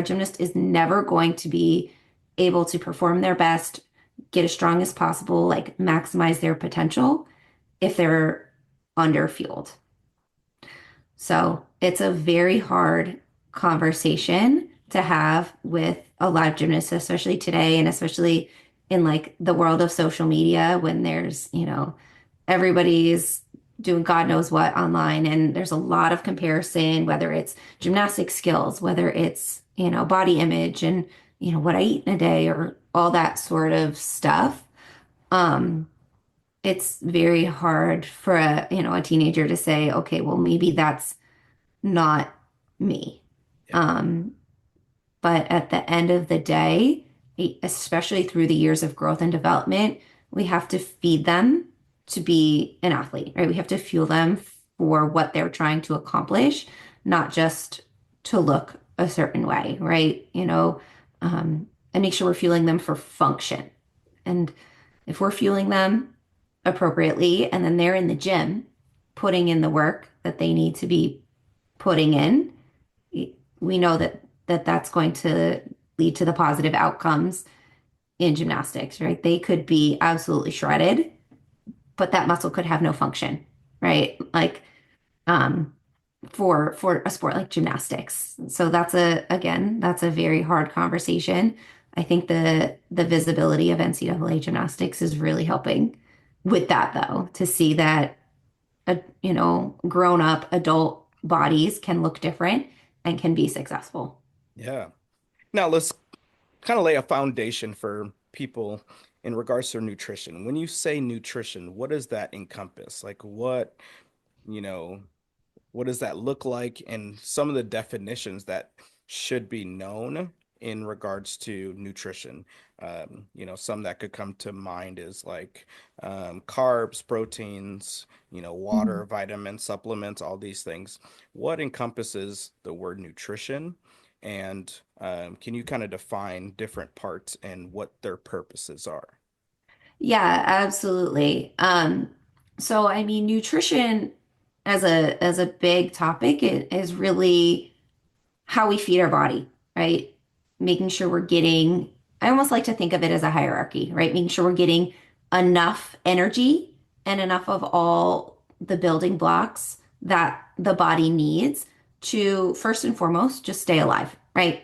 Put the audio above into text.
gymnast is never going to be able to perform their best, get as strong as possible, like maximize their potential if they're underfueled. So it's a very hard conversation to have with a live gymnast, especially today, and especially in like the world of social media when there's, everybody's doing God knows what online, and there's a lot of comparison, whether it's gymnastic skills, whether it's, body image and, what I eat in a day or all that sort of stuff. Um, it's very hard for a teenager to say, okay, well, maybe that's not me. Yeah. Um, but at the end of the day, especially through the years of growth and development, we have to feed them to be an athlete, right? We have to fuel them for what they're trying to accomplish, not just to look a certain way, right? And make sure we're fueling them for function. And if we're fueling them appropriately and then they're in the gym putting in the work that they need to be putting in, we know that that's going to lead to the positive outcomes in gymnastics, right? They could be absolutely shredded, but that muscle could have no function, right? Like um, for a sport like gymnastics. So that's a very hard conversation. I think the visibility of NCAA gymnastics is really helping with that though, to see that grown up adult bodies can look different and can be successful. Yeah. Now let's kind of lay a foundation for people in regards to nutrition. When you say nutrition, what does that encompass? Like you know, what does that look like? And some of the definitions that should be known in regards to nutrition. Some that could come to mind is like carbs, proteins, water, Mhm. vitamins, supplements, all these things. What encompasses the word nutrition? And can you kind of define different parts and what their purposes are? Yeah, absolutely. So I mean, nutrition as a big topic is really how we feed our body, right? Making sure we're getting, I almost like to think of it as a hierarchy, right? Making sure we're getting enough energy and enough of all the building blocks that the body needs to first and foremost just stay alive, right?